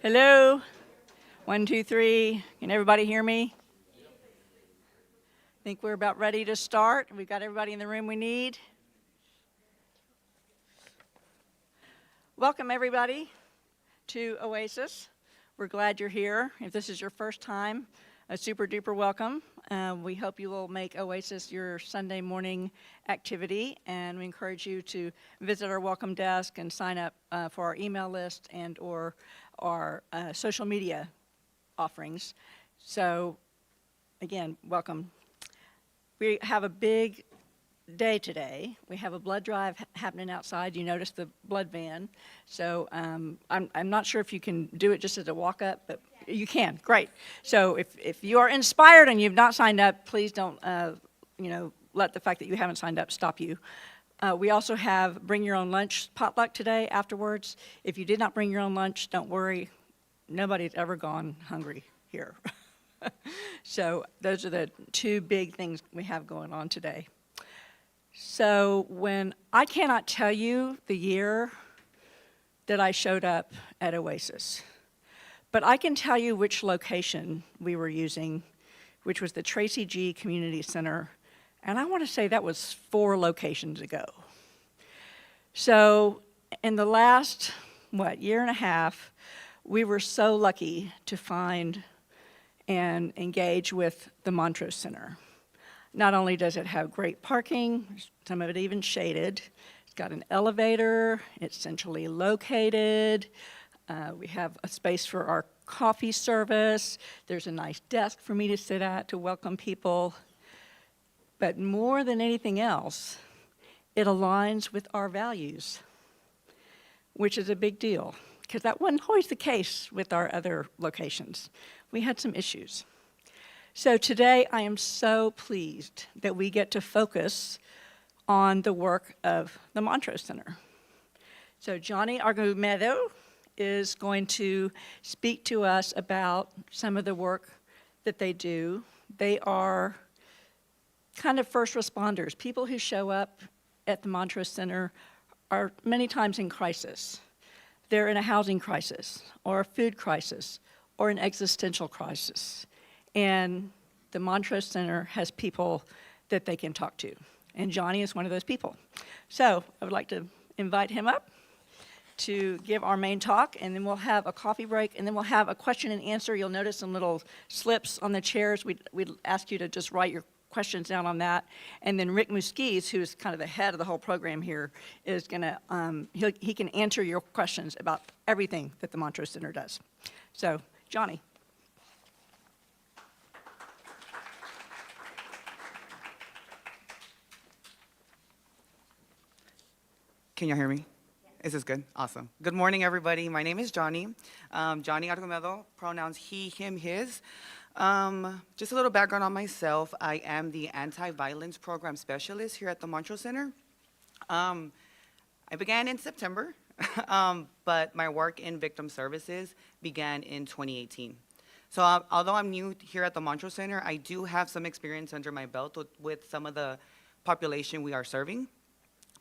Hello? 1, 2, 3. Can everybody hear me? Think we're about ready to start. We've got everybody in the room we need. Welcome, everybody, to Oasis. We're glad you're here. If this is your first time, a super duper welcome. We hope you will make Oasis your Sunday morning activity, and we encourage you to visit our welcome desk and sign up for our email list and or our social media offerings. So, again, welcome. We have a big day today. We have a blood drive happening outside. You noticed the blood van. So I'm not sure if you can do it just as a walk-up, but you can. Great. So if you are inspired and you've not signed up, please don't let the fact that you haven't signed up stop you. We also have bring your own lunch potluck today afterwards. If you did not bring your own lunch, don't worry. Nobody's ever gone hungry here. So those are the two big things we have going on today. So I cannot tell you the year that I showed up at Oasis, but I can tell you which location we were using, which was the Tracy G Community Center, and I want to say that was 4 locations ago. So in the last, year and a half, we were so lucky to find and engage with the Montrose Center. Not only does it have great parking, some of it even shaded, it's got an elevator, it's centrally located, we have a space for our coffee service, there's a nice desk for me to sit at to welcome people. But more than anything else, it aligns with our values, which is a big deal, because that wasn't always the case with our other locations. We had some issues. So today I am so pleased that we get to focus on the work of the Montrose Center. So Jhonny Argumedo is going to speak to us about some of the work that they do. They are kind of first responders. People who show up at the Montrose Center are many times in crisis. They're in a housing crisis, or a food crisis, or an existential crisis. And the Montrose Center has people that they can talk to. And Jhonny is one of those people. So I would like to invite him up to give our main talk, and then we'll have a coffee break, and then we'll have a question and answer. You'll notice some little slips on the chairs. We'd ask you to just write your questions down on that. And then Rick Musquiz, who's kind of the head of the whole program here, is gonna, he can answer your questions about everything that the Montrose Center does. So, Jhonny. Can you hear me? Is this good? Awesome. Good morning, everybody. My name is Jhonny. Jhonny Argumedo, pronouns he, him, his. Just a little background on myself. I am the anti-violence program specialist here at the Montrose Center. I began in September, but my work in victim services began in 2018. So although I'm new here at the Montrose Center, I do have some experience under my belt with some of the population we are serving.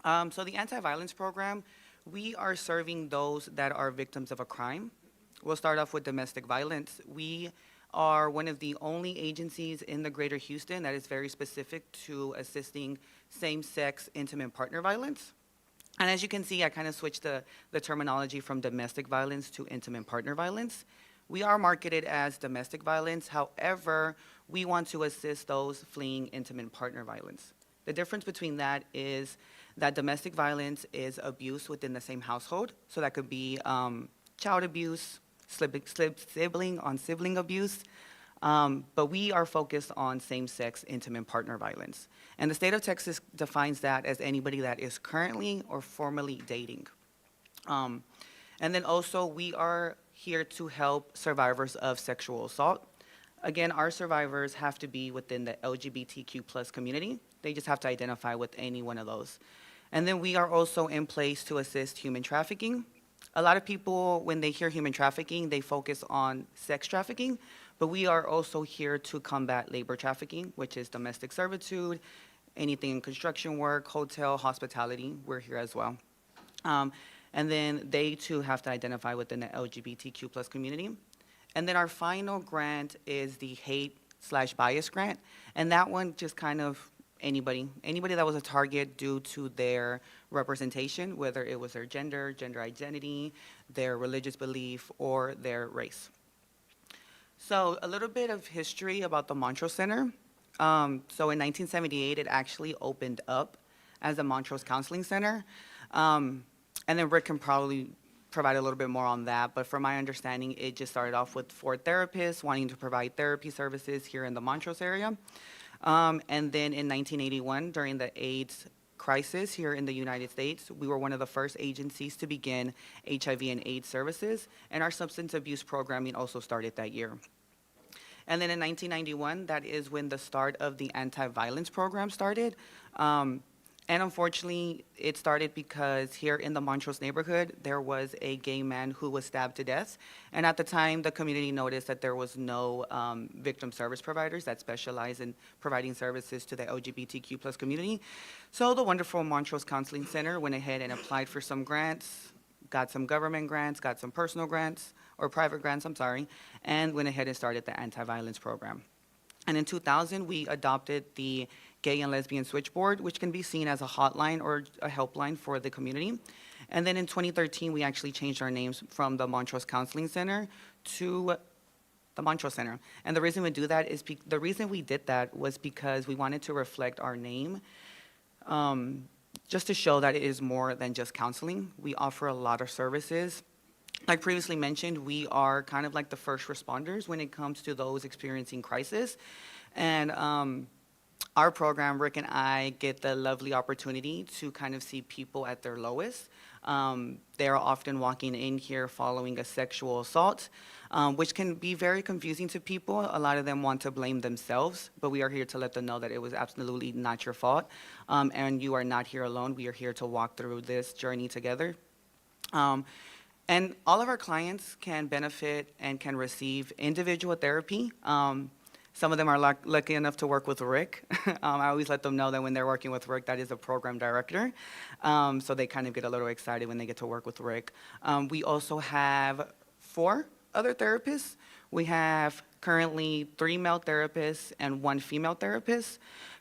So the anti-violence program, we are serving those that are victims of a crime. We'll start off with domestic violence. We are one of the only agencies in the greater Houston that is very specific to assisting same-sex intimate partner violence. And as you can see, I kind of switched the terminology from domestic violence to intimate partner violence. We are marketed as domestic violence. However, we want to assist those fleeing intimate partner violence. The difference between that is that domestic violence is abuse within the same household. So that could be child abuse, sibling on sibling abuse. But we are focused on same-sex intimate partner violence. And the state of Texas defines that as anybody that is currently or formerly dating. And then also we are here to help survivors of sexual assault. Again, our survivors have to be within the LGBTQ+ community. They just have to identify with any one of those. And then we are also in place to assist human trafficking. A lot of people, when they hear human trafficking, they focus on sex trafficking, but we are also here to combat labor trafficking, which is domestic servitude, anything in construction work, hotel, hospitality, we're here as well. And then they too have to identify within the LGBTQ plus community. And then our final grant is the hate/bias grant. And that one just kind of anybody that was a target due to their representation, whether it was their gender identity, their religious belief, or their race. So a little bit of history about the Montrose Center. So in 1978, it actually opened up as the Montrose Counseling Center. And then Rick can probably provide a little bit more on that, but from my understanding, it just started off with 4 therapists wanting to provide therapy services here in the Montrose area. And then in 1981, during the AIDS crisis here in the United States, we were one of the first agencies to begin HIV and AIDS services, and our substance abuse programming also started that year. And then in 1991, that is when the start of the anti-violence program started. And unfortunately, it started because here in the Montrose neighborhood, there was a gay man who was stabbed to death. And at the time, the community noticed that there was no victim service providers that specialize in providing services to the LGBTQ plus community. So the wonderful Montrose Counseling Center went ahead and applied for some grants, got some government grants, got some personal grants, or private grants, I'm sorry, and went ahead and started the anti-violence program. And in 2000, we adopted the Gay and Lesbian Switchboard, which can be seen as a hotline or a helpline for the community. And then in 2013, we actually changed our names from the Montrose Counseling Center to the Montrose Center. And the reason we do that is the reason we did that was because we wanted to reflect our name, just to show that it is more than just counseling. We offer a lot of services. Like previously mentioned, we are kind of like the first responders when it comes to those experiencing crisis. And our program, Rick and I get the lovely opportunity to kind of see people at their lowest. They're often walking in here following a sexual assault, which can be very confusing to people. A lot of them want to blame themselves, but we are here to let them know that it was absolutely not your fault. And you are not here alone. We are here to walk through this journey together. And all of our clients can benefit and can receive individual therapy. Some of them are lucky enough to work with Rick. I always let them know that when they're working with Rick, that is a program director. So they kind of get a little excited when they get to work with Rick. We also have 4 other therapists. We have currently 3 male therapists and 1 female therapist.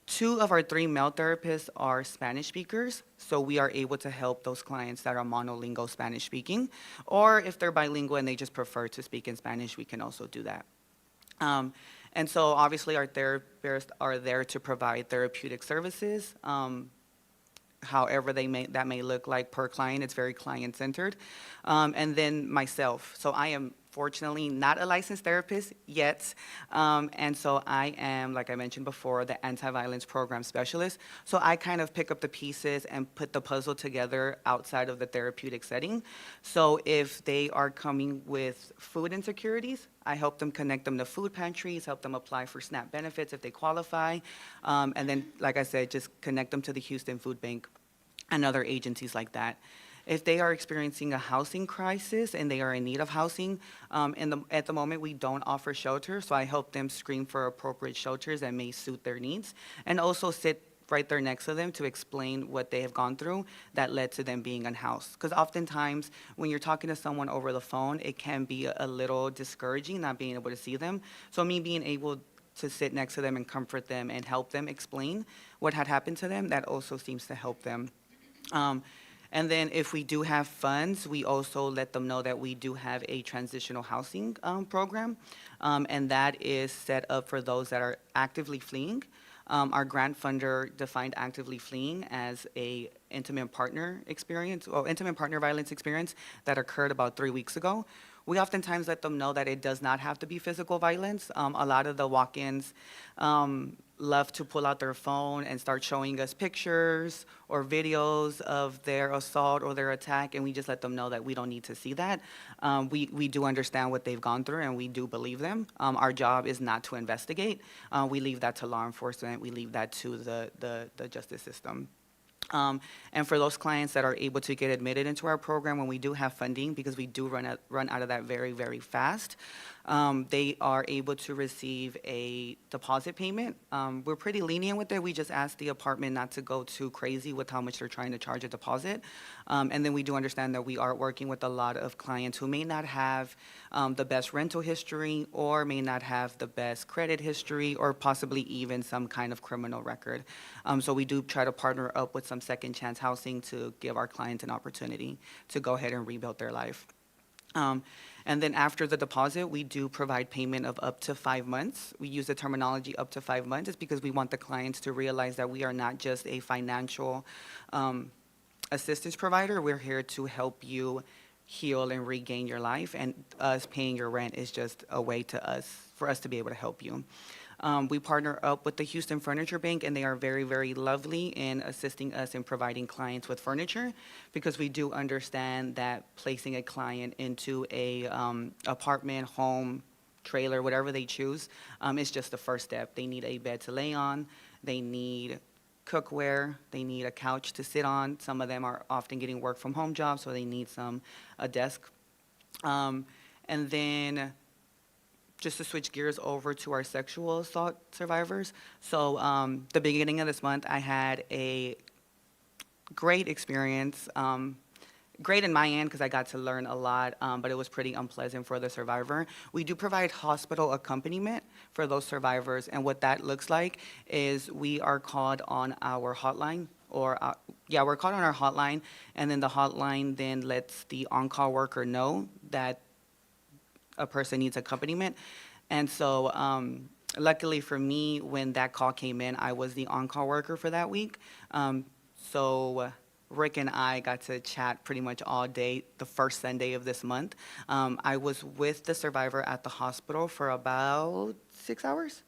2 of our 3 male therapists are Spanish speakers, so we are able to help those clients that are monolingual Spanish speaking. Or if they're bilingual and they just prefer to speak in Spanish, we can also do that. And so obviously our therapists are there to provide therapeutic services, however that may look like per client. It's very client-centered. And then myself. So I am fortunately not a licensed therapist yet. And so I am, like I mentioned before, the anti-violence program specialist. So I kind of pick up the pieces and put the puzzle together outside of the therapeutic setting. So if they are coming with food insecurities, I help them connect them to food pantries, help them apply for SNAP benefits if they qualify. And then, like I said, just connect them to the Houston Food Bank and other agencies like that. If they are experiencing a housing crisis and they are in need of housing, at the moment we don't offer shelter, so I help them screen for appropriate shelters that may suit their needs, and also sit right there next to them to explain what they have gone through that led to them being unhoused. Because oftentimes when you're talking to someone over the phone, it can be a little discouraging not being able to see them. So me being able to sit next to them and comfort them and help them explain what had happened to them, that also seems to help them. And then if we do have funds, we also let them know that we do have a transitional housing program, and that is set up for those that are actively fleeing. Our grant funder defined actively fleeing as a intimate partner violence experience that occurred about 3 weeks ago. We oftentimes let them know that it does not have to be physical violence. A lot of the walk-ins love to pull out their phone and start showing us pictures or videos of their assault or their attack, and we just let them know that we don't need to see that. We do understand what they've gone through, and we do believe them. Our job is not to investigate. We leave that to law enforcement. We leave that to the justice system. And for those clients that are able to get admitted into our program when we do have funding, because we do run out of that very, very fast, they are able to receive a deposit payment. We're pretty lenient with it. We just ask the apartment not to go too crazy with how much they're trying to charge a deposit. And then we do understand that we are working with a lot of clients who may not have the best rental history or may not have the best credit history or possibly even some kind of criminal record. So we do try to partner up with some second chance housing to give our clients an opportunity to go ahead and rebuild their life. And then after the deposit, we do provide payment of up to 5 months. We use the terminology up to 5 months. It's because we want the clients to realize that we are not just a financial assistance provider. We're here to help you heal and regain your life, and us paying your rent is just a way for us to be able to help you. We partner up with the Houston Furniture Bank, and they are very, very lovely in assisting us in providing clients with furniture, because we do understand that placing a client into a apartment, home, trailer, whatever they choose, is just the first step. They need a bed to lay on. They need cookware. They need a couch to sit on. Some of them are often getting work from home jobs, so they need a desk. And then just to switch gears over to our sexual assault survivors. So the beginning of this month, I had a great experience. Great in my end because I got to learn a lot, but it was pretty unpleasant for the survivor. We do provide hospital accompaniment for those survivors, and what that looks like is we are called on our hotline, we're called on our hotline, and then the hotline then lets the on-call worker know that a person needs accompaniment. And so luckily for me, when that call came in, I was the on-call worker for that week. So Rick and I got to chat pretty much all day the first Sunday of this month. I was with the survivor at the hospital for about 6 hours.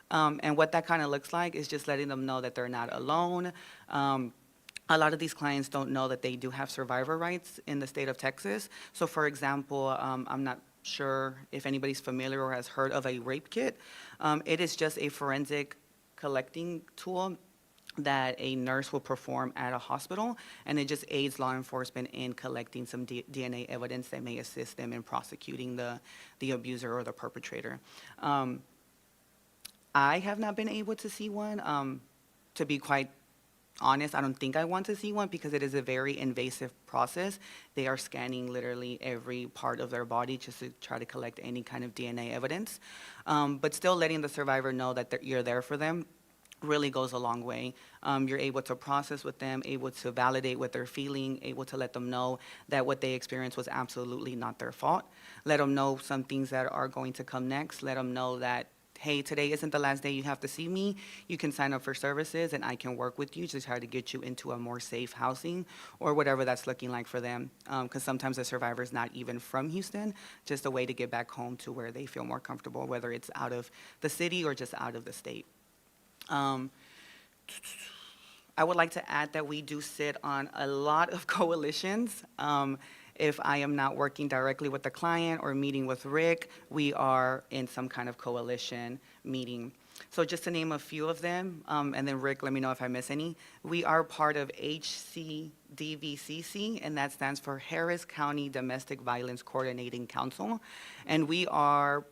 And what that kind of looks like is just letting them know that they're not alone. A lot of these clients don't know that they do have survivor rights in the state of Texas. So for example, I'm not sure if anybody's familiar or has heard of a rape kit. It is just a forensic collecting tool that a nurse will perform at a hospital, and it just aids law enforcement in collecting some DNA evidence that may assist them in prosecuting the abuser or the perpetrator. I have not been able to see one. To be quite honest, I don't think I want to see one because it is a very invasive process. They are scanning literally every part of their body just to try to collect any kind of DNA evidence. But still letting the survivor know that you're there for them really goes a long way. You're able to process with them, able to validate what they're feeling, able to let them know that what they experienced was absolutely not their fault. Let them know some things that are going to come next. Let them know that, hey, today isn't the last day you have to see me. You can sign up for services and I can work with you to try to get you into a more safe housing or whatever that's looking like for them. Because sometimes the survivor is not even from Houston, just a way to get back home to where they feel more comfortable, whether it's out of the city or just out of the state. I would like to add that we do sit on a lot of coalitions. If I am not working directly with the client or meeting with Rick, we are in some kind of coalition meeting. So just to name a few of them, and then Rick, let me know if I miss any. We are part of HCDVCC, and that stands for Harris County Domestic Violence Coordinating Council. And we are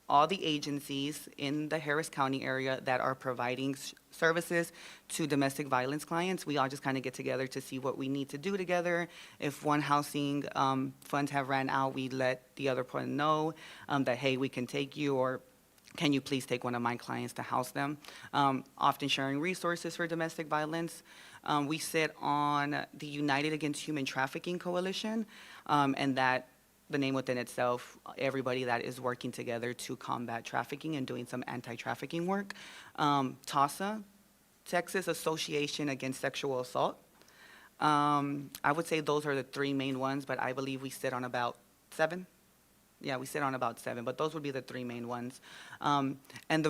all the agencies in the Harris County area that are providing services to domestic violence clients. We all just kind of get together to see what we need to do together. If one housing funds have ran out, we let the other one know that, hey, we can take you, or can you please take one of my clients to house them? Often sharing resources for domestic violence. We sit on the United Against Human Trafficking Coalition, and that the name within itself, everybody that is working together to combat trafficking and doing some anti-trafficking work. TASA, Texas Association Against Sexual Assault. I would say those are the three main ones, but I believe we sit on about 7. Yeah, we sit on about 7, but those would be the 3 main ones. And it's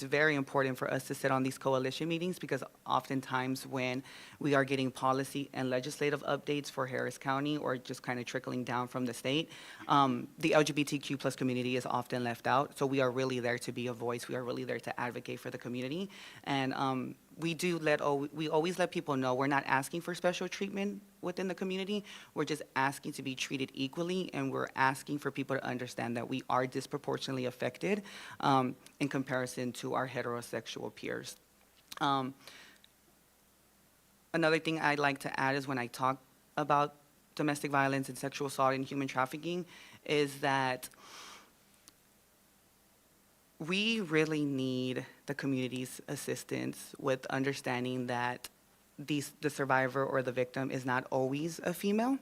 very important for us to sit on these coalition meetings because oftentimes when we are getting policy and legislative updates for Harris County or just kind of trickling down from the state, the LGBTQ plus community is often left out. So we are really there to be a voice. We are really there to advocate for the community. And we always let people know we're not asking for special treatment within the community. We're just asking to be treated equally, and we're asking for people to understand that we are disproportionately affected in comparison to our heterosexual peers. Another thing I'd like to add is when I talk about domestic violence and sexual assault and human trafficking is that we really need the community's assistance with understanding that the survivor or the victim is not always a female.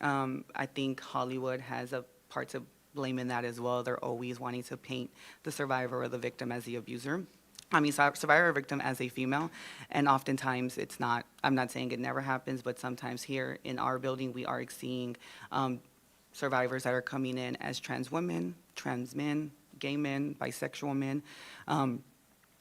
I think Hollywood has a part to blame in that as well. They're always wanting to paint the survivor or the victim as the abuser. Survivor or victim as a female, and oftentimes it's not. I'm not saying it never happens, but sometimes here in our building we are seeing survivors that are coming in as trans women, trans men, gay men, bisexual men.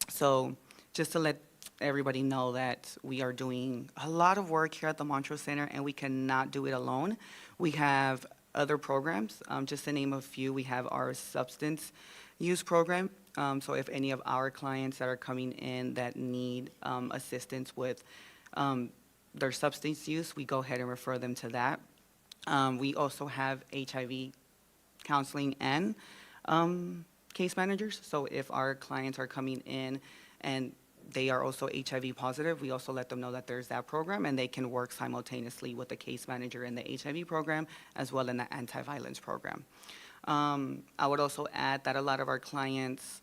So just to let everybody know that we are doing a lot of work here at the Montrose Center, and we cannot do it alone. We have other programs. Just to name a few, we have our substance use program. So if any of our clients that are coming in that need assistance with their substance use, we go ahead and refer them to that. We also have HIV counseling and case managers. So if our clients are coming in and they are also HIV positive, we also let them know that there's that program, and they can work simultaneously with the case manager in the HIV program as well in the anti-violence program. I would also add that a lot of our clients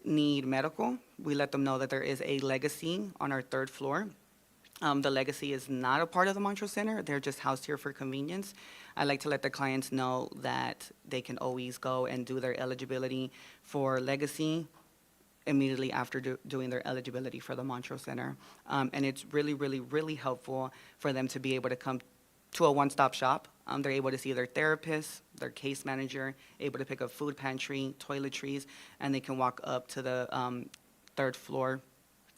need medical. We let them know that there is a legacy on our 3rd floor. The legacy is not a part of the Montrose Center. They're just housed here for convenience. I like to let the clients know that they can always go and do their eligibility for legacy immediately after doing their eligibility for the Montrose Center. And it's really, really, really helpful for them to be able to come to a one-stop shop. They're able to see their therapist, their case manager, able to pick up food pantry, toiletries, and they can walk up to the 3rd floor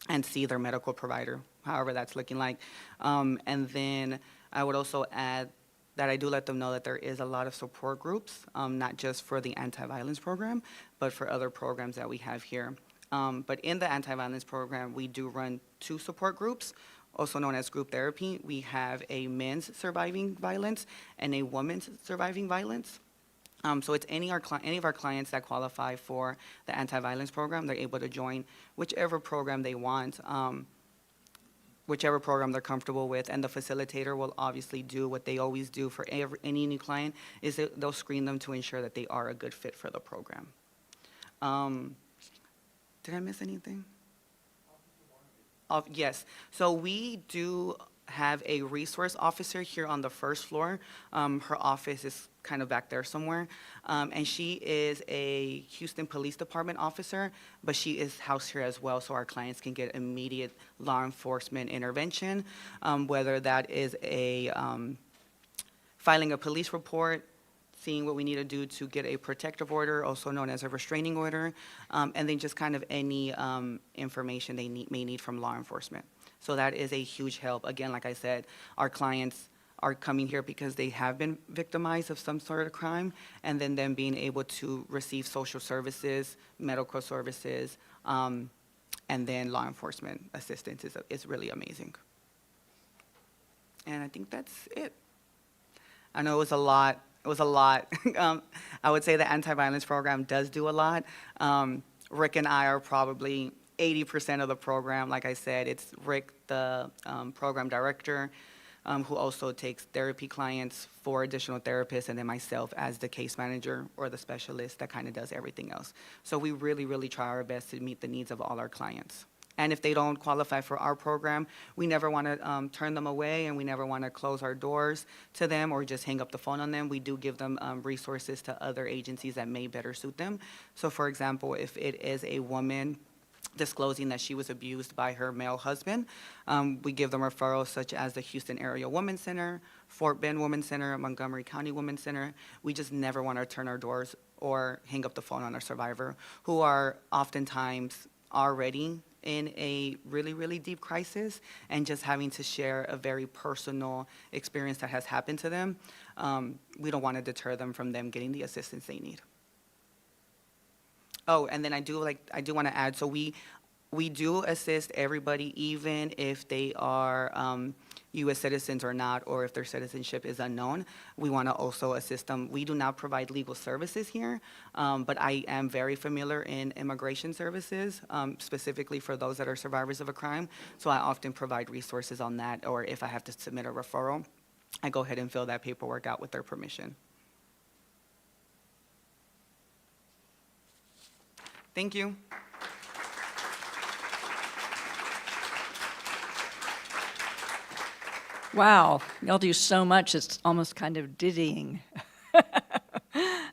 and see their medical provider, however that's looking like. And then I would also add that I do let them know that there is a lot of support groups, not just for the anti-violence program, but for other programs that we have here. But in the anti-violence program, we do run 2 support groups, also known as group therapy. We have a men's surviving violence and a woman's surviving violence. So it's any of our clients that qualify for the anti-violence program, they're able to join whichever program they want, whichever program they're comfortable with, and the facilitator will obviously do what they always do for any new client, is that they'll screen them to ensure that they are a good fit for the program. Did I miss anything? Yes, so we do have a resource officer here on the 1st floor. Her office is kind of back there somewhere. And she is a Houston Police Department officer, but she is housed here as well, so our clients can get immediate law enforcement intervention, whether that is filing a police report, seeing what we need to do to get a protective order, also known as a restraining order, and then just kind of any information they may need from law enforcement. So that is a huge help. Again, like I said, our clients are coming here because they have been victimized of some sort of crime, and then them being able to receive social services, medical services, and then law enforcement assistance is really amazing. And I think that's it. I know it was a lot. I would say the anti-violence program does do a lot. Rick and I are probably 80% of the program. Like I said, it's Rick, the program director, who also takes therapy clients for additional therapists, and then myself as the case manager or the specialist that kind of does everything else. So we really, really try our best to meet the needs of all our clients. And if they don't qualify for our program, we never want to turn them away, and we never want to close our doors to them or just hang up the phone on them. We do give them resources to other agencies that may better suit them. So for example, if it is a woman disclosing that she was abused by her male husband, we give them referrals such as the Houston Area Women's Center, Fort Bend Women's Center, Montgomery County Women's Center. We just never want to turn our doors or hang up the phone on our survivor, who are oftentimes already in a really, really deep crisis, and just having to share a very personal experience that has happened to them. We don't want to deter them from them getting the assistance they need. Oh, and then I do want to add, so we We do assist everybody, even if they are U.S. citizens or not, or if their citizenship is unknown. We want to also assist them. We do not provide legal services here, but I am very familiar in immigration services, specifically for those that are survivors of a crime. So I often provide resources on that, or if I have to submit a referral, I go ahead and fill that paperwork out with their permission. Thank you. Wow, y'all do so much, it's almost kind of dizzying.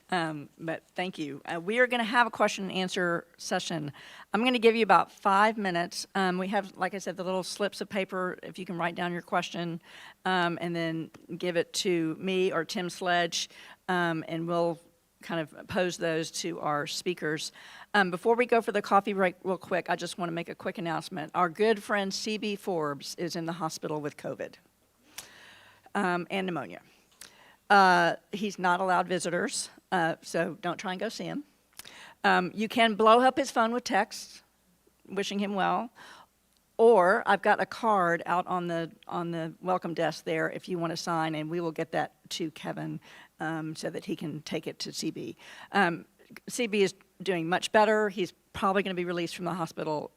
But thank you. We are going to have a question and answer session. I'm going to give you about 5 minutes. We have, like I said, the little slips of paper, if you can write down your question, and then give it to me or Tim Sledge, and we'll kind of pose those to our speakers. Before we go for the coffee break real quick, I just want to make a quick announcement. Our good friend C.B. Forbes is in the hospital with COVID. And pneumonia. He's not allowed visitors, so don't try and go see him. You can blow up his phone with texts, wishing him well, or I've got a card out on the welcome desk there if you want to sign, and we will get that to Kevin so that he can take it to CB. CB is doing much better. He's probably going to be released from the hospital,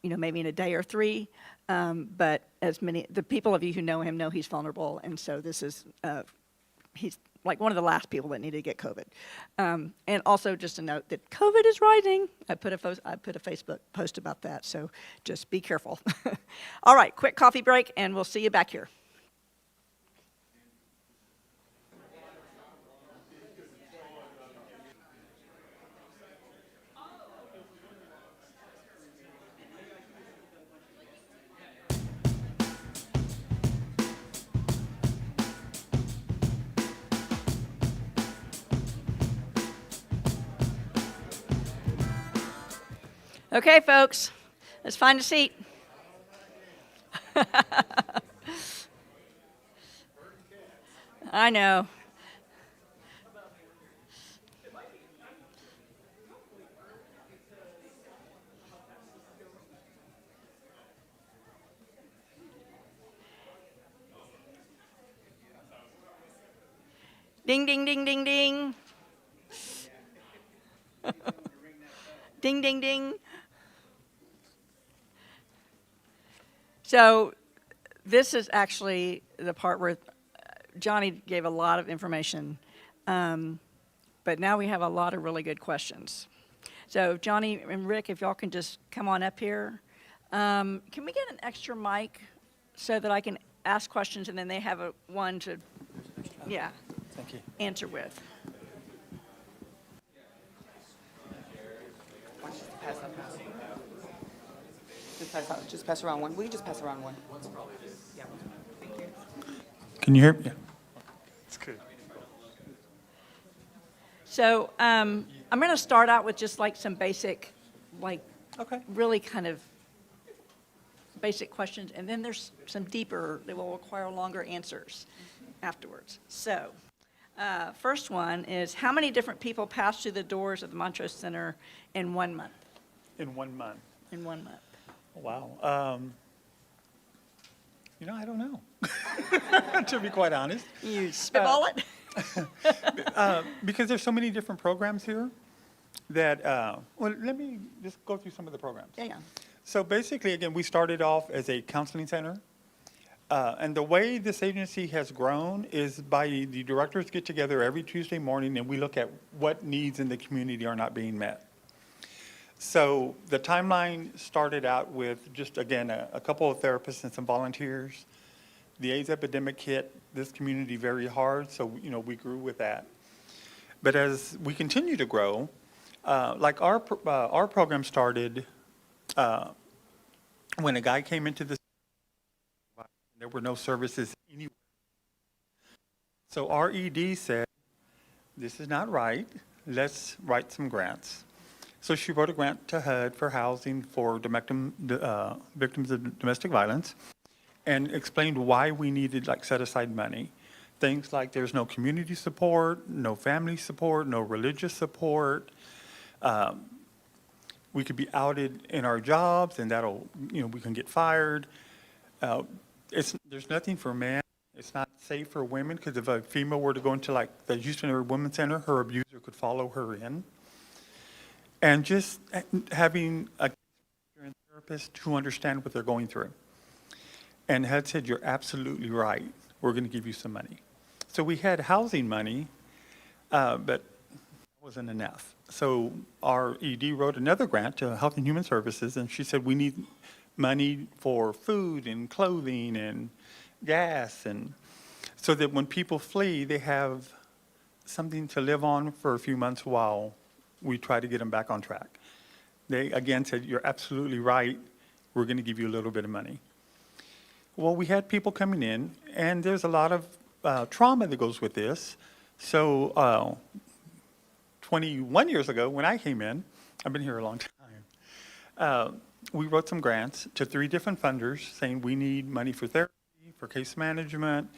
maybe in a day or 3. But the people of you who know him know he's vulnerable, and so this is, he's like one of the last people that needed to get COVID. And also just a note that COVID is rising. I put a Facebook post about that, so just be careful. All right, quick coffee break, and we'll see you back here. Okay, folks, let's find a seat. I know. Ding, ding, ding, ding, ding. Ding, ding, ding. So this is actually the part where Jhonny gave a lot of information, but now we have a lot of really good questions. So Jhonny and Rick, if y'all can just come on up here. Can we get an extra mic so that I can ask questions and then they have one to, yeah, Thank you. answer with? Just pass around one. Will you just pass around one? Yeah. Thank you. Can you hear me? Yeah. It's good. So I'm going to start out with just like some basic, Okay. really kind of basic questions, and then there's some deeper that will require longer answers afterwards. So first one is, how many different people passed through the doors of the Montrose Center in 1 month? In 1 month. In 1 month. Wow. I don't know, to be quite honest. You spitball it? Because there's so many different programs here that, well, let me just go through some of the programs. Yeah. So basically, again, we started off as a counseling center. And the way this agency has grown is by the directors get together every Tuesday morning and we look at what needs in the community are not being met. So the timeline started out with just, again, a couple of therapists and some volunteers. The AIDS epidemic hit this community very hard, so, we grew with that. But as we continue to grow, like our program started when a guy came into the there were no services anywhere. So our ED said, this is not right, let's write some grants. So she wrote a grant to HUD for housing for victims of domestic violence and explained why we needed set aside money. Things like there's no community support, no family support, no religious support. we could be outed in our jobs, and that'll, we can get fired. There's nothing for men. It's not safe for women, because if a female were to go into like the Houston Area Women's Center, her abuser could follow her in. And just having a therapist who understand what they're going through. And had said, you're absolutely right. We're going to give you some money. So we had housing money, but it wasn't enough. So our ED wrote another grant to Health and Human Services, and she said, we need money for food and clothing and gas, and so that when people flee, they have something to live on for a few months while we try to get them back on track. They again said, you're absolutely right. We're going to give you a little bit of money. Well, we had people coming in, and there's a lot of trauma that goes with this. So 21 years ago, when I came in, I've been here a long time, we wrote some grants to 3 different funders saying we need money for therapy, for case management,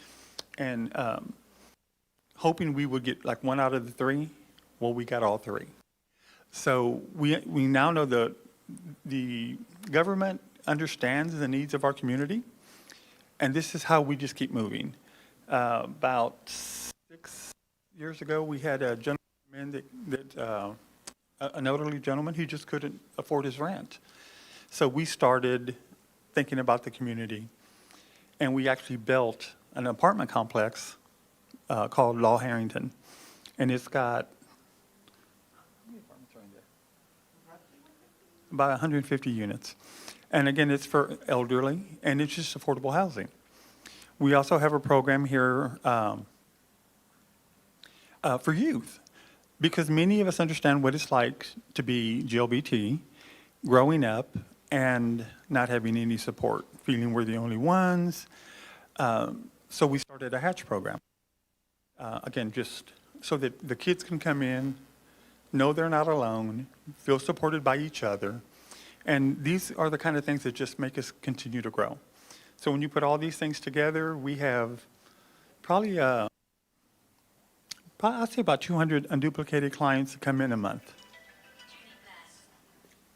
and hoping we would get like 1 out of the 3. Well, we got all 3. So we now know the government understands the needs of our community, and this is how we just keep moving. About 6 years ago, we had a gentleman an elderly gentleman who just couldn't afford his rent. So we started thinking about the community, and we actually built an apartment complex called Law Harrington, and it's got about 150 units. And again, it's for elderly, and it's just affordable housing. We also have a program here for youth, because many of us understand what it's like to be GLBT, growing up and not having any support, feeling we're the only ones. So we started a Hatch program. Again, just so that the kids can come in, know they're not alone, feel supported by each other. And these are the kind of things that just make us continue to grow. So when you put all these things together, we have probably, I'd say about 200 unduplicated clients that come in a month.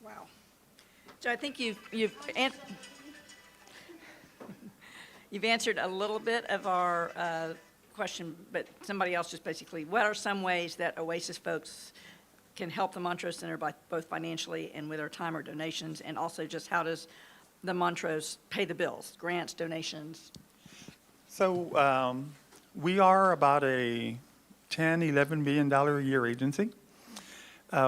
Wow. So I think you've answered a little bit of our question, but somebody else just basically, what are some ways that Oasis folks can help the Montrose Center by both financially and with our time or donations, and also just how does the Montrose pay the bills, grants, donations? So we are about a $10-11 million a year agency.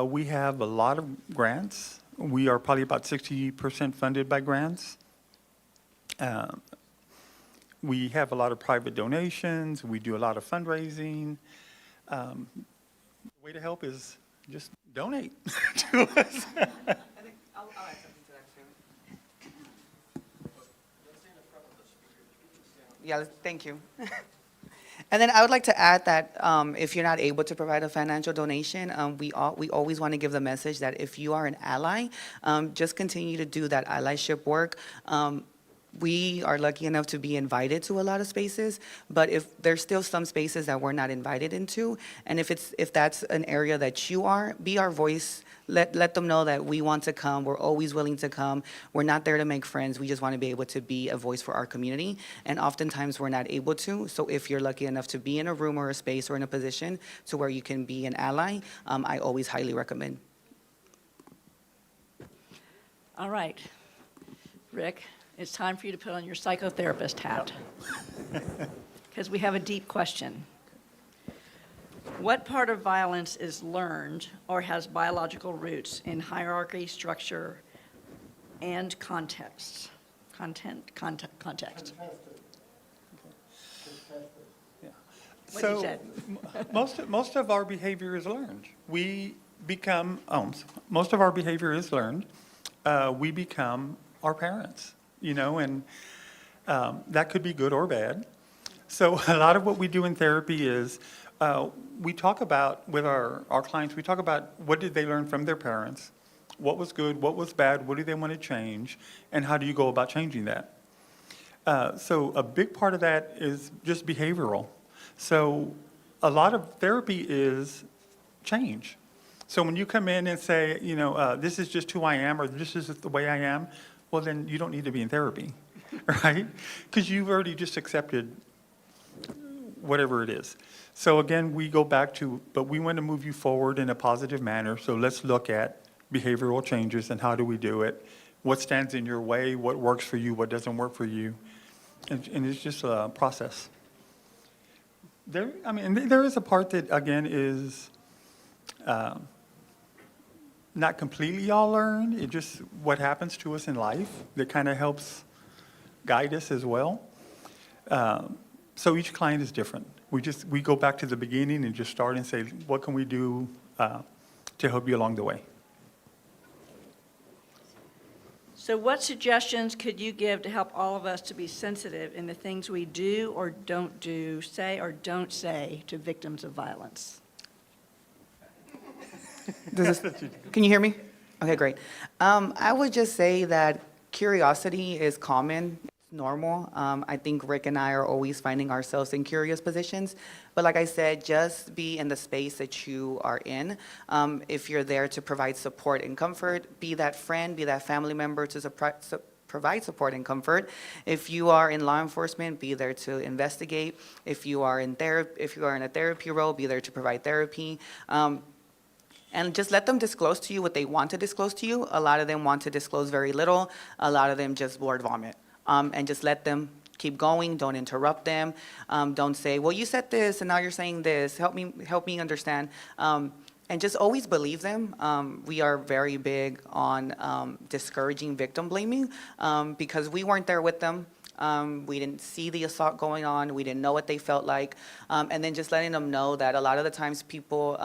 We have a lot of grants. We are probably about 60% funded by grants. We have a lot of private donations. We do a lot of fundraising. The way to help is just donate to us. I think I'll add something to that too. Yeah, thank you. And then I would like to add that if you're not able to provide a financial donation, we always want to give the message that if you are an ally, just continue to do that allyship work. We are lucky enough to be invited to a lot of spaces, but if there's still some spaces that we're not invited into, and if that's an area that you are, be our voice. Let them know that we want to come. We're always willing to come. We're not there to make friends. We just want to be able to be a voice for our community, and oftentimes we're not able to. So if you're lucky enough to be in a room or a space or in a position to where you can be an ally, I always highly recommend. All right, Rick, it's time for you to put on your psychotherapist hat, because we have a deep question. What part of violence is learned or has biological roots in hierarchy, structure, and context? Context. What you said. Most of our behavior is learned. Most of our behavior is learned. We become our parents, and that could be good or bad. So a lot of what we do in therapy is we talk about, with our clients, we talk about what did they learn from their parents, what was good, what was bad, what do they want to change, and how do you go about changing that? So a big part of that is just behavioral. So a lot of therapy is change. So when you come in and say, this is just who I am, or this is the way I am, well, then you don't need to be in therapy, right? Because you've already just accepted whatever it is. So again, we go back to, but we want to move you forward in a positive manner. So let's look at behavioral changes and how do we do it? What stands in your way? What works for you? What doesn't work for you? And it's just a process. There is a part that, again, is not completely all learned. It just what happens to us in life that kind of helps guide us as well. So each client is different. We go back to the beginning and just start and say, what can we do to help you along the way? So what suggestions could you give to help all of us to be sensitive in the things we do or don't do, say or don't say to victims of violence? Can you hear me? Okay, great. I would just say that curiosity is common, it's normal. I think Rick and I are always finding ourselves in curious positions. But like I said, just be in the space that you are in. If you're there to provide support and comfort, be that friend, be that family member to provide support and comfort. If you are in law enforcement, be there to investigate. If you are in a therapy role, be there to provide therapy. And just let them disclose to you what they want to disclose to you. A lot of them want to disclose very little. A lot of them just word vomit. And just let them keep going. Don't interrupt them. Don't say, well, you said this and now you're saying this. Help me understand. And just always believe them. We are very big on discouraging victim blaming because we weren't there with them. We didn't see the assault going on. We didn't know what they felt like. And then just letting them know that a lot of the times people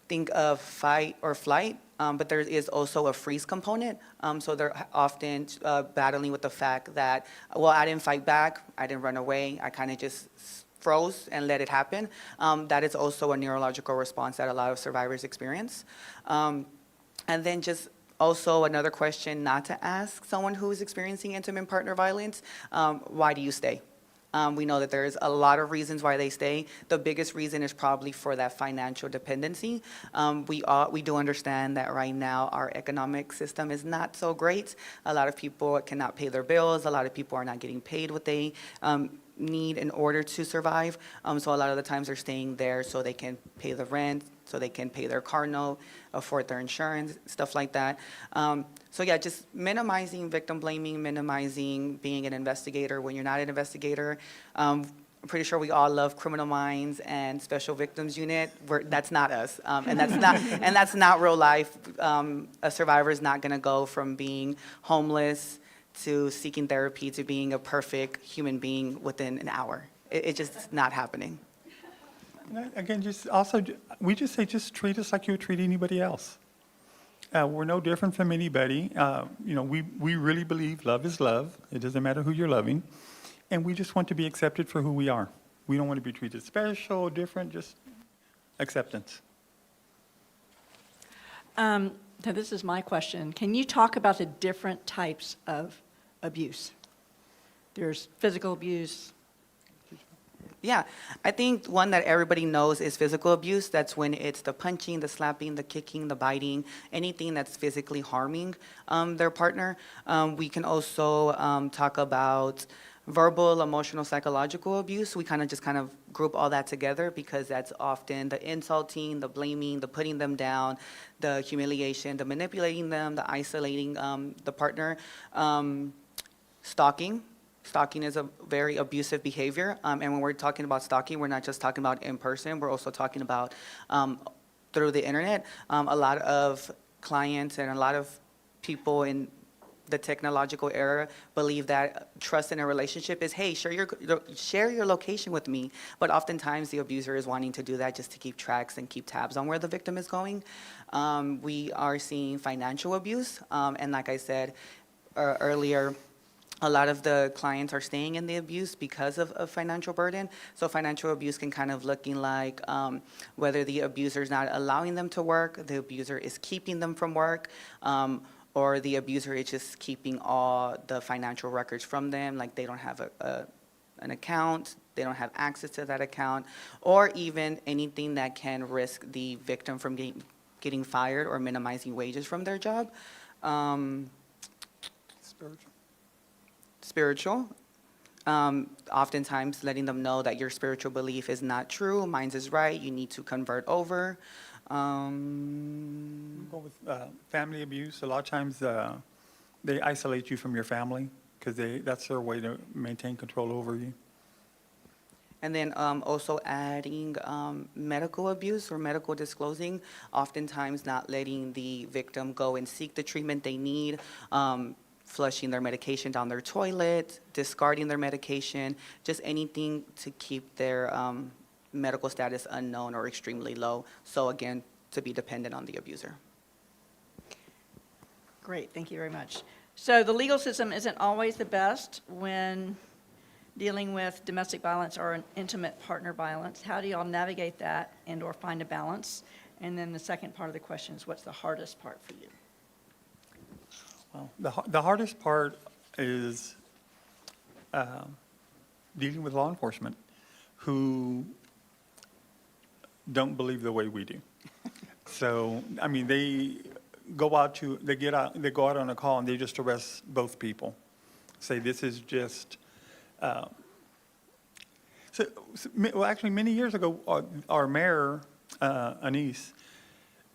think of fight or flight, but there is also a freeze component. So they're often battling with the fact that, well, I didn't fight back, I didn't run away, I kind of just froze and let it happen. That is also a neurological response that a lot of survivors experience. And then just also another question not to ask someone who is experiencing intimate partner violence, why do you stay? We know that there's a lot of reasons why they stay. The biggest reason is probably for that financial dependency. We do understand that right now our economic system is not so great. A lot of people cannot pay their bills. A lot of people are not getting paid what they need in order to survive. So a lot of the times they're staying there so they can pay the rent, so they can pay their car note, afford their insurance, stuff like that. So yeah, just minimizing victim blaming, minimizing being an investigator when you're not an investigator. I'm pretty sure we all love Criminal Minds and Special Victims Unit. That's not us, and that's not real life. A survivor is not going to go from being homeless to seeking therapy to being a perfect human being within an hour. It's just not happening. Again, we just say, just treat us like you would treat anybody else. We're no different from anybody. We really believe love is love. It doesn't matter who you're loving. And we just want to be accepted for who we are. We don't want to be treated special, different, just acceptance. So this is my question. Can you talk about the different types of abuse? There's physical abuse. Yeah, I think one that everybody knows is physical abuse. That's when it's the punching, the slapping, the kicking, the biting, anything that's physically harming their partner. We can also talk about verbal, emotional, psychological abuse. We kind of group all that together because that's often the insulting, the blaming, the putting them down, the humiliation, the manipulating them, the isolating the partner. Stalking. Stalking is a very abusive behavior. And when we're talking about stalking, we're not just talking about in person, we're also talking about through the internet. A lot of clients and a lot of people in the technological era believe that trust in a relationship is, hey, share your location with me. But oftentimes the abuser is wanting to do that just to keep tracks and keep tabs on where the victim is going. We are seeing financial abuse. And like I said earlier, a lot of the clients are staying in the abuse because of financial burden. So financial abuse can kind of looking like whether the abuser is not allowing them to work, the abuser is keeping them from work, or the abuser is just keeping all the financial records from them, like they don't have an account, they don't have access to that account, or even anything that can risk the victim from getting fired or minimizing wages from their job. Spiritual. Spiritual. Oftentimes letting them know that your spiritual belief is not true, mine is right, you need to convert over. Go with family abuse. A lot of times they isolate you from your family because that's their way to maintain control over you. And then also adding medical abuse or medical disclosing, oftentimes not letting the victim go and seek the treatment they need, flushing their medication down their toilet, discarding their medication, just anything to keep their medical status unknown or extremely low. So again, to be dependent on the abuser. Great, thank you very much. So the legal system isn't always the best when dealing with domestic violence or an intimate partner violence. How do y'all navigate that and or find a balance? And then the second part of the question is, what's the hardest part for you? Well, the hardest part is dealing with law enforcement who don't believe the way we do. So, I mean, they go out on a call and they just arrest both people. Say this is just, well, actually, many years ago, our mayor, Anise,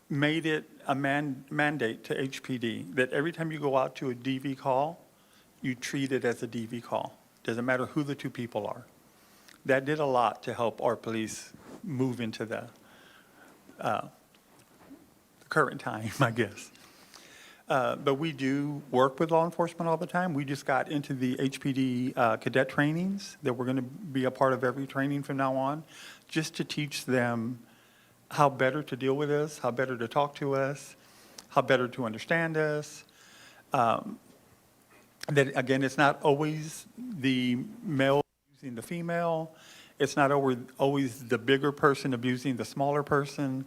made it a mandate to HPD that every time you go out to a DV call, you treat it as a DV call. Doesn't matter who the two people are. That did a lot to help our police move into the current time, I guess. But we do work with law enforcement all the time. We just got into the HPD cadet trainings that we're going to be a part of every training from now on, just to teach them how better to deal with us, how better to talk to us, how better to understand us. That, again, it's not always the male abusing the female. It's not always the bigger person abusing the smaller person.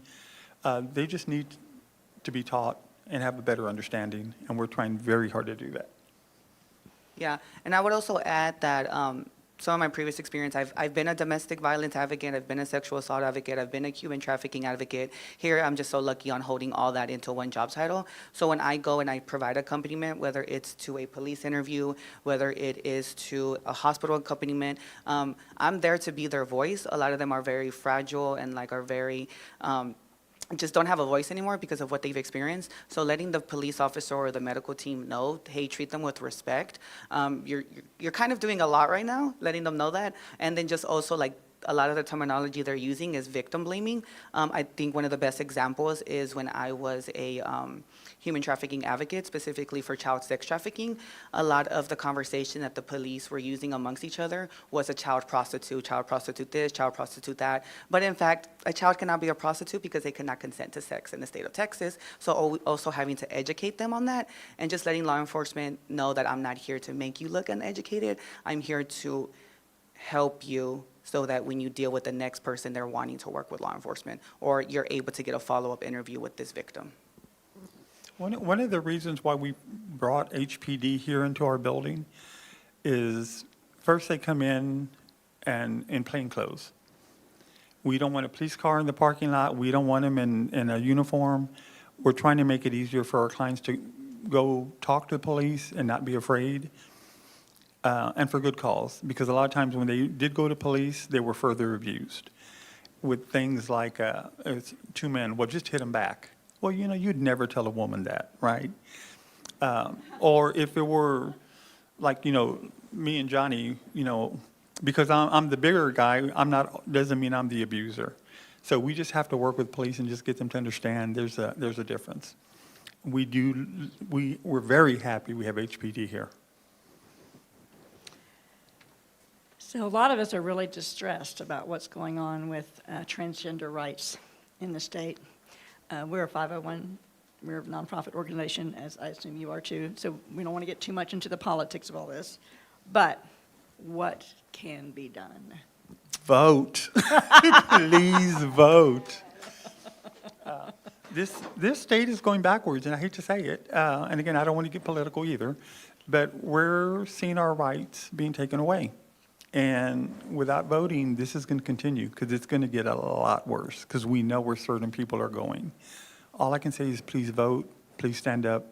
They just need to be taught and have a better understanding, and we're trying very hard to do that. Yeah, and I would also add that some of my previous experience, I've been a domestic violence advocate, I've been a sexual assault advocate, I've been a human trafficking advocate. Here, I'm just so lucky on holding all that into one job title. So when I go and I provide accompaniment, whether it's to a police interview, whether it is to a hospital accompaniment, I'm there to be their voice. A lot of them are very fragile and are very, just don't have a voice anymore because of what they've experienced. So letting the police officer or the medical team know, hey, treat them with respect. You're kind of doing a lot right now, letting them know that. And then just also a lot of the terminology they're using is victim blaming. I think one of the best examples is when I was a human trafficking advocate, specifically for child sex trafficking. A lot of the conversation that the police were using amongst each other was a child prostitute this, child prostitute that. But in fact, a child cannot be a prostitute because they cannot consent to sex in the state of Texas. So also having to educate them on that and just letting law enforcement know that I'm not here to make you look uneducated. I'm here to help you so that when you deal with the next person, they're wanting to work with law enforcement, or you're able to get a follow-up interview with this victim. One of the reasons why we brought HPD here into our building is, first, they come in plain clothes. We don't want a police car in the parking lot. We don't want them in a uniform. We're trying to make it easier for our clients to go talk to the police and not be afraid. And for good cause, because a lot of times when they did go to police, they were further abused with things like, it's two men, well, just hit them back. Well, you'd never tell a woman that, right? Or if it were me and Jhonny, because I'm the bigger guy, doesn't mean I'm the abuser. So we just have to work with police and just get them to understand there's a difference. We're very happy we have HPD here. So a lot of us are really distressed about what's going on with transgender rights in the state. We're a 501, we're a nonprofit organization, as I assume you are too, so we don't want to get too much into the politics of all this. But what can be done? Vote. Please vote. This state is going backwards, and I hate to say it. And again, I don't want to get political either, but we're seeing our rights being taken away. And without voting, this is going to continue because it's going to get a lot worse because we know where certain people are going. All I can say is please vote, please stand up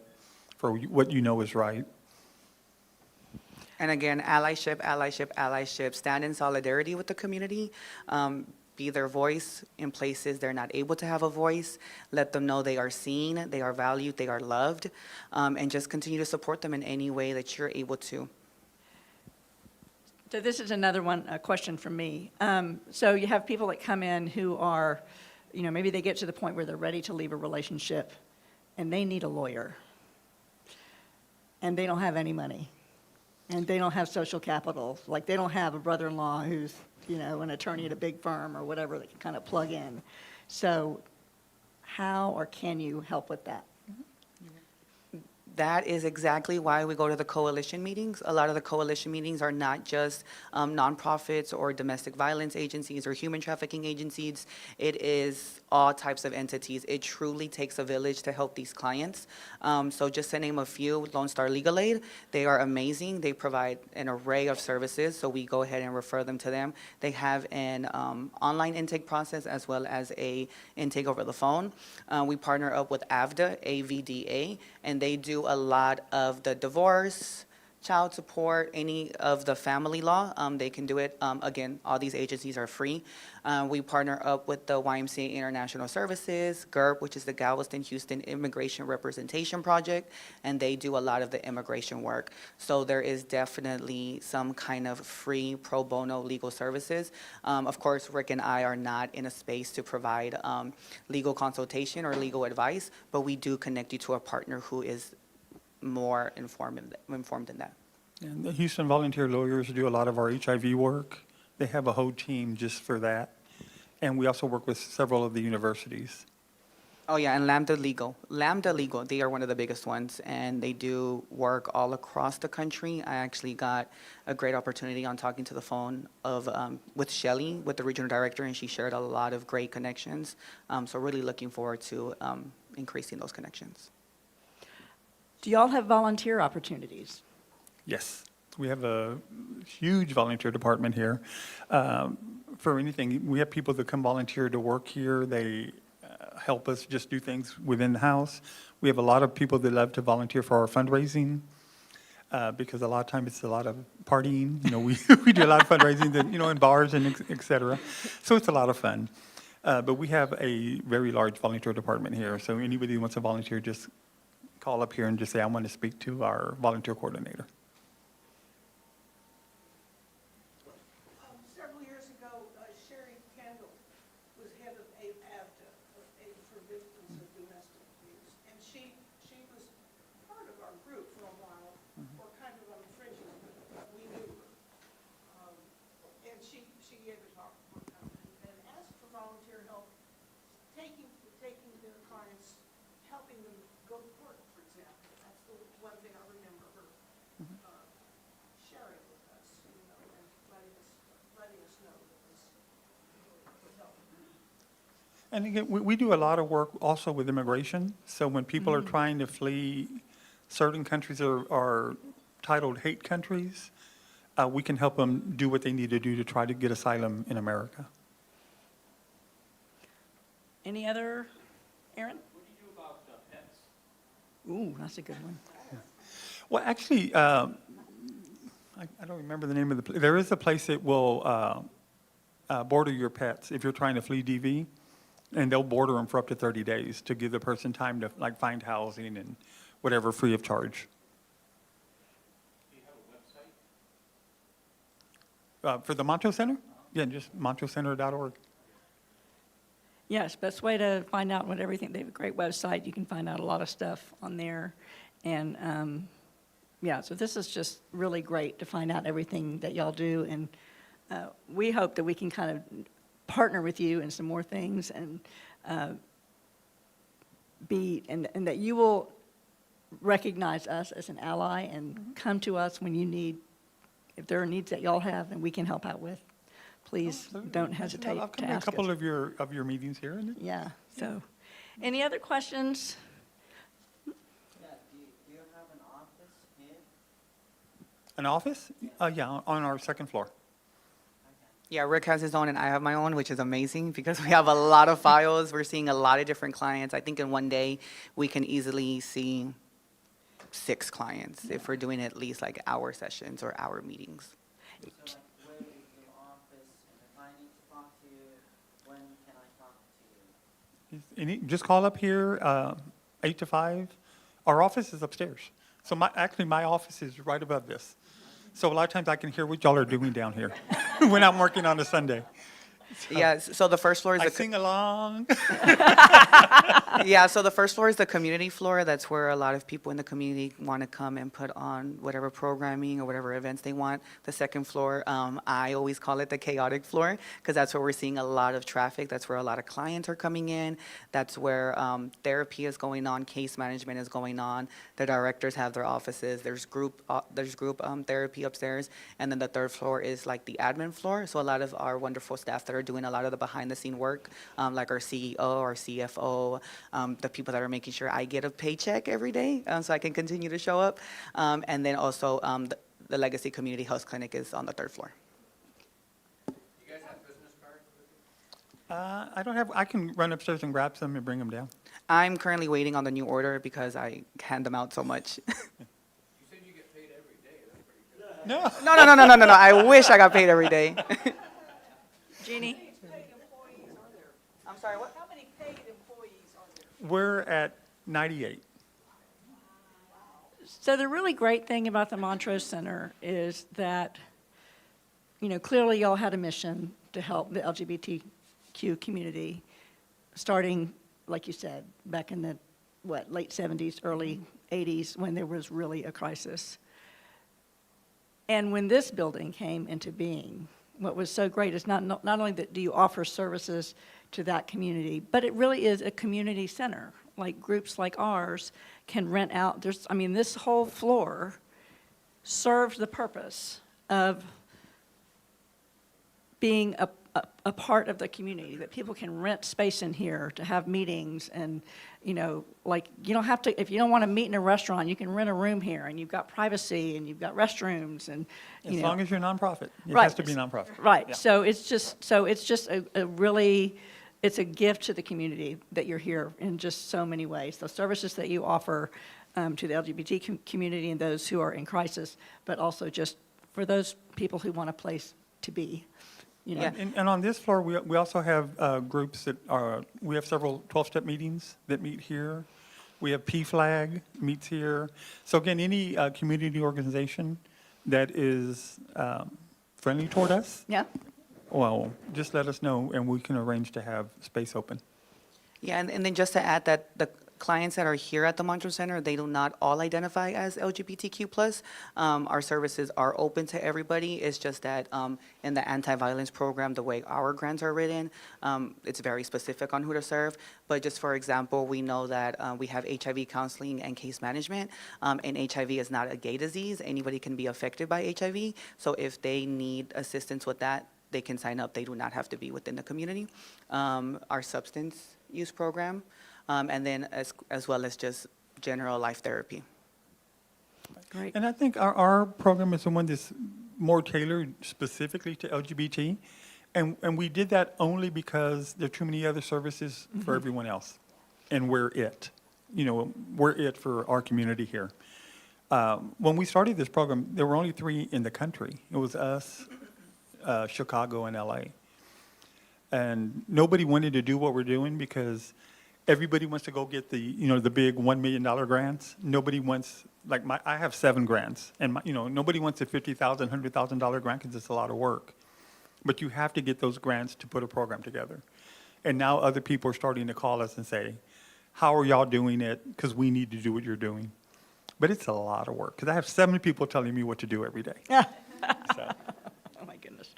for what you know is right. And again, allyship, allyship, allyship. Stand in solidarity with the community. Be their voice in places they're not able to have a voice. Let them know they are seen, they are valued, they are loved, and just continue to support them in any way that you're able to. So this is another one, a question from me. So you have people that come in who are, maybe they get to the point where they're ready to leave a relationship, and they need a lawyer, and they don't have any money, and they don't have social capital. Like, they don't have a brother-in-law who's, an attorney at a big firm or whatever that can kind of plug in. So how or can you help with that? That is exactly why we go to the coalition meetings. A lot of the coalition meetings are not just nonprofits or domestic violence agencies or human trafficking agencies. It is all types of entities. It truly takes a village to help these clients. So just to name a few, Lone Star Legal Aid, they are amazing. They provide an array of services, so we go ahead and refer them to them. They have an online intake process as well as a intake over the phone. We partner up with AVDA, AVDA, and they do a lot of the divorce, child support, any of the family law. They can do it. Again, all these agencies are free. We partner up with the YMCA International Services, GERP, which is the Galveston Houston Immigration Representation Project, and they do a lot of the immigration work. So there is definitely some kind of free pro bono legal services. Of course, Rick and I are not in a space to provide legal consultation or legal advice, but we do connect you to a partner who is more informed in that. And the Houston Volunteer Lawyers do a lot of our HIV work. They have a whole team just for that. And we also work with several of the universities. Oh, yeah, and Lambda Legal, they are one of the biggest ones, and they do work all across the country. I actually got a great opportunity on talking to the phone with Shelly, with the regional director, and she shared a lot of great connections. So really looking forward to increasing those connections. Do y'all have volunteer opportunities? Yes, we have a huge volunteer department here. For anything, we have people that come volunteer to work here. They help us just do things within the house. We have a lot of people that love to volunteer for our fundraising because a lot of times it's a lot of partying. We do a lot of fundraising that, in bars and et cetera. So it's a lot of fun. But we have a very large volunteer department here. So anybody who wants to volunteer, just call up here and just say, I want to speak to our volunteer coordinator. Several years ago, Sherry Kendall was head of AVDA, Aid for Victims of Domestic Abuse, and she was part of our group for a while, or kind of on the fringes, but we knew her. And she gave a talk one time and asked for volunteer help, taking their clients, helping them go to court, for example. That's the one thing I remember her sharing with us, and letting us know that this was helping. And again, we do a lot of work also with immigration. So when people are trying to flee, certain countries are titled hate countries, we can help them do what they need to do to try to get asylum in America. Any other, Aaron? What do you do about pets? Ooh, that's a good one. Well, actually, I don't remember the name of the place. There is a place that will border your pets if you're trying to flee DV, and they'll border them for up to 30 days to give the person time to find housing and whatever free of charge. Do you have a website? For the Montrose Center? Yeah, just montrosecenter.org. Yes, best way to find out what everything, they have a great website. You can find out a lot of stuff on there. And so this is just really great to find out everything that y'all do. And we hope that we can kind of partner with you in some more things and and that you will recognize us as an ally and come to us when you need, if there are needs that y'all have and we can help out with. Please don't hesitate I'll to come to a ask couple us. of your meetings here. Yeah, so, any other questions? Yeah, do you have an office here? An office? Yeah, on our second floor. Yeah, Rick has his own and I have my own, which is amazing because we have a lot of files. We're seeing a lot of different clients. I think in one day, we can easily see 6 clients if we're doing at least like hour sessions or hour meetings. So like, where is your office, and if I need to talk to you, when can I talk to you? Just call up here, 8 to 5. Our office is upstairs. So actually, my office is right above this. So a lot of times I can hear what y'all are doing down here when I'm working on a Sunday. Yeah, so the first floor is I the, sing along. yeah, so the first floor is the community floor. That's where a lot of people in the community want to come and put on whatever programming or whatever events they want. The second floor, I always call it the chaotic floor because that's where we're seeing a lot of traffic. That's where a lot of clients are coming in. That's where therapy is going on, case management is going on. The directors have their offices. There's group therapy upstairs, and then the third floor is like the admin floor. So a lot of our wonderful staff that are doing a lot of the behind-the-scene work, like our CEO, our CFO, the people that are making sure I get a paycheck every day so I can continue to show up. And then also the Legacy Community Health Clinic is on the third floor. You guys have business cards with you? I don't have, I can run upstairs and grab some and bring them down. I'm currently waiting on the new order because I hand them out so much. You said you get paid every day, that's pretty good. No. No. I wish I got paid every day. Jeannie? Paid employees are there? I'm sorry, what? How many paid employees are there? We're at 98. So the really great thing about the Montrose Center is that, you know, clearly y'all had a mission to help the LGBTQ community, starting, like you said, back in the, late 70s, early 80s, when there was really a crisis. And when this building came into being, what was so great is not only that do you offer services to that community, but it really is a community center. Like groups like ours can rent out, this whole floor serves the purpose of being a part of the community, that people can rent space in here to have meetings and, you know, like you don't have to, if you don't want to meet in a restaurant, you can rent a room here and you've got privacy and you've got restrooms and, you As know. long as you're nonprofit. It Right. has to be nonprofit. Right, Yeah. so it's just a really, it's a gift to the community that you're here in just so many ways. The services that you offer to the LGBT community and those who are in crisis, but also just for those people who want a place to be, you know. Yeah. And on this floor, we also have groups that are, we have several 12-step meetings that meet here. We have PFLAG meets here. So again, any community organization that is friendly toward us, Yeah, well, just let us know and we can arrange to have space open. Yeah, and then just to add that the clients that are here at the Montrose Center, they do not all identify as LGBTQ+. Our services are open to everybody. It's just that in the anti-violence program, the way our grants are written, it's very specific on who to serve. But just for example, we know that we have HIV counseling and case management, and HIV is not a gay disease. Anybody can be affected by HIV. So if they need assistance with that, they can sign up. They do not have to be within the community. Our substance use program, and then as well as just general life therapy. great. And I think our program is the one that's more tailored specifically to LGBT. And we did that only because there are too many other services for everyone else. And we're it. You know, we're it for our community here. When we started this program, there were only 3 in the country. It was us, Chicago, and LA. And nobody wanted to do what we're doing because everybody wants to go get the, you know, the big $1 million grants. Nobody wants, like I have 7 grants, and nobody wants a $50,000, $100,000 grant because it's a lot of work. But you have to get those grants to put a program together. And now other people are starting to call us and say, how are y'all doing it? Because we need to do what you're doing. But it's a lot of work because I have 7 people telling me what to do every day. So. Oh, my goodness.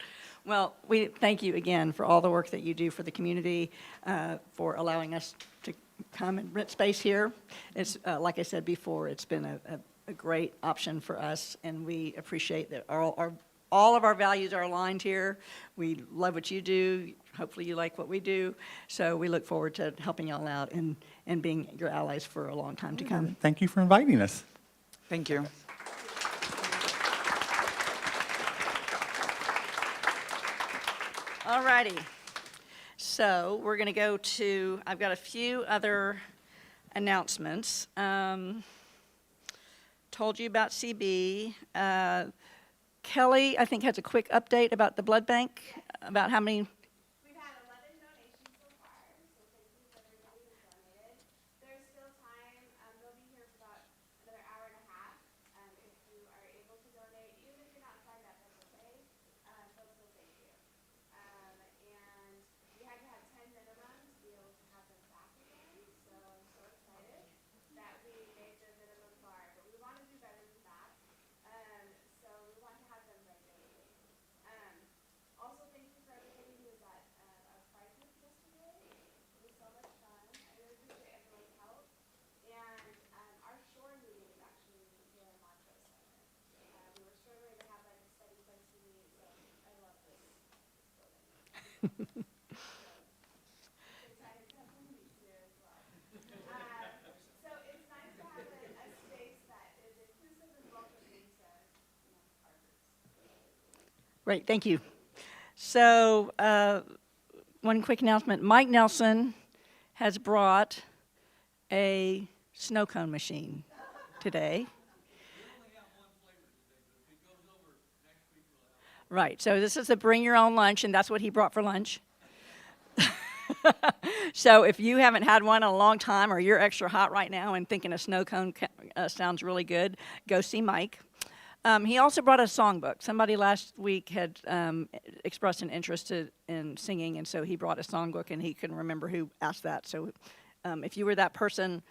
Well, we thank you again for all the work that you do for the community, for allowing us to come and rent space here. It's, like I said before, it's been a great option for us, and we appreciate that all of our values are aligned here. We love what you do. Hopefully you like what we do. So we look forward to helping y'all out and being your allies for a long time to come. Thank you for inviting us. Thank you. All righty. So we're going to go to, I've got a few other announcements. Told you about CB. Kelly, I think, has a quick update about the blood bank, about how many. We've had 11 donations so far, so thank you for everybody who's donated. There's still time. They'll be here for about another hour and a half. If you are able to donate, even if you're not signed up, that's okay. They'll still thank you. And we had to have 10 minimum to be able to have them back again. So I'm so excited that we made the minimum bar, but we want to do better than that. So we want to have them regularly. Also, thank you for everybody who was at our Pride Week yesterday. It was so much fun. I really appreciate everyone's help. And our shore meeting is actually here in Montrose Center. We were struggling to have like a steady place to meet, so I love this building. Excited to have some meetings here as well. So it's nice to have a space that is inclusive and welcoming to our groups. Great, thank you. So one quick announcement. Mike Nelson has brought a snow cone machine today. Right, so this is a bring your own lunch, and that's what he brought for lunch. So if you haven't had one in a long time, or you're extra hot right now and thinking a snow cone sounds really good, go see Mike. He also brought a songbook. Somebody last week had expressed an interest in singing, and so he brought a songbook, and he couldn't remember who asked that. So if you were that person,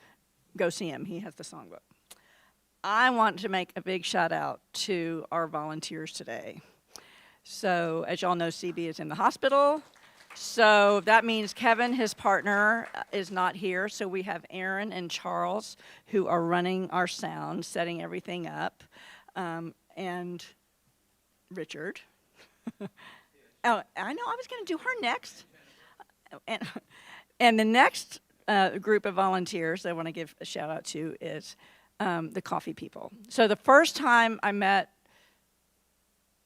go see him. He has the songbook. I want to make a big shout out to our volunteers today. So as y'all know, CB is in the hospital. So that means Kevin, his partner, is not here. So we have Aaron and Charles who are running our sound, setting everything up. And Richard. Oh, I know, I was going to do her next. And the next group of volunteers I want to give a shout out to is the coffee people. So the first time I met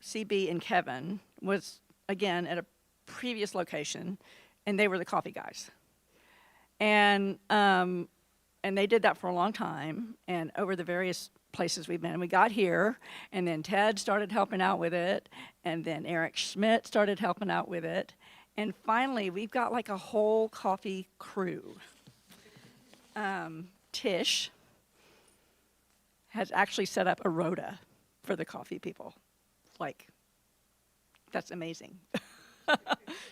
CB and Kevin was, again, at a previous location, and they were the coffee guys. And they did that for a long time, and over the various places we've been. And we got here, and then Ted started helping out with it, and then Eric Schmidt started helping out with it, and finally we've got like a whole coffee crew. Tish has actually set up a rota for the coffee people. Like, that's amazing.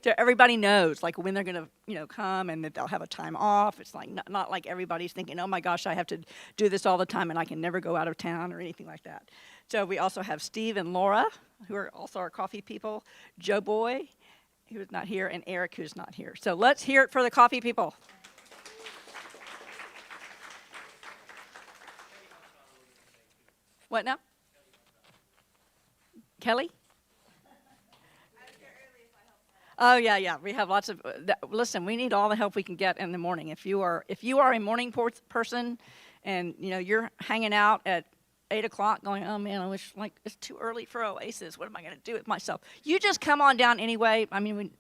So everybody knows like when they're gonna come, and that they'll have a time off. It's like not like everybody's thinking, oh my gosh, I have to do this all the time and I can never go out of town or anything like that. So we also have Steve and Laura, who are also our coffee people, Joe Boy, who is not here, and Eric, who's not here. So let's hear it for the coffee people. What now? Kelly? Oh yeah. We have lots of. Listen, we need all the help we can get in the morning. If you are a morning person, and you're hanging out at 8 o'clock, going, oh man, I wish it's too early for Oasis. What am I going to do with myself? You just come on down anyway. I mean,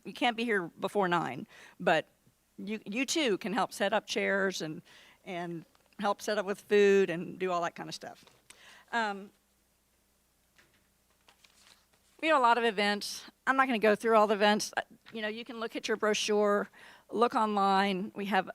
we can't be here before 9, but you too can help set up chairs and help set up with food and do all that kind of stuff. We have a lot of events. I'm not going to go through all the events. You can look at your brochure, look online. We have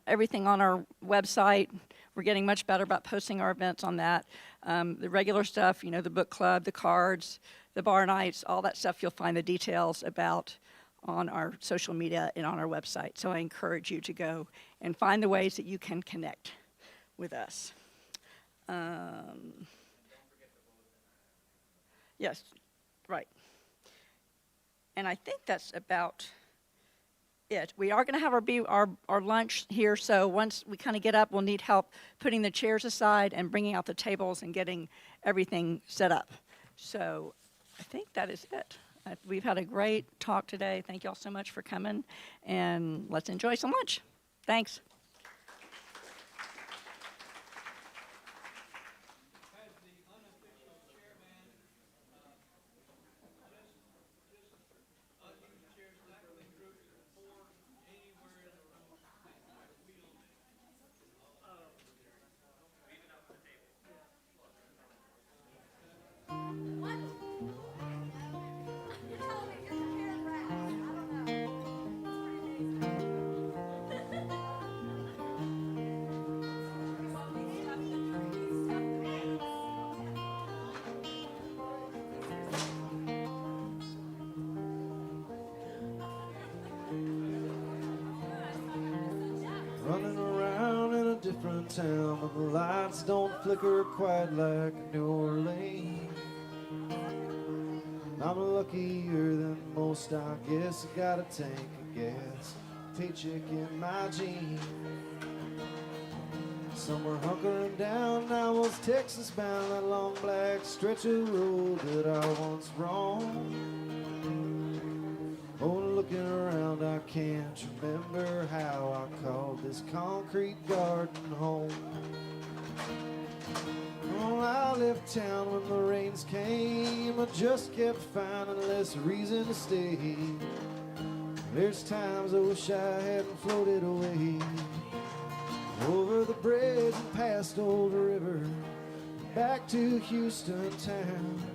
everything on our website. We're getting much better about posting our events on that. The regular stuff, the book club, the cards, the bar nights, all that stuff you'll find the details about on our social media and on our website. So I encourage you to go and find the ways that you can connect with us. Yes. Right. And I think that's about it. We are going to have our lunch here, so once we kind of get up, we'll need help putting the chairs aside and bringing out the tables and getting everything set up. So I think that is it. We've had a great talk today. Thank you all so much for coming, and let's enjoy some lunch. Thanks. town, but the lights don't flicker quite like New Orleans. I'm luckier than most, I guess. I got a tank of gas, paycheck in my jeans. Somewhere hunkering down, I was Texas bound, that long black stretch of road that I once roamed. Oh, looking around, I can't remember how I called this concrete garden home. Well, I left town when the rains came. I just kept finding less reason to stay. There's times I wish I hadn't floated away over the bridge and past Old River, back to Houston town.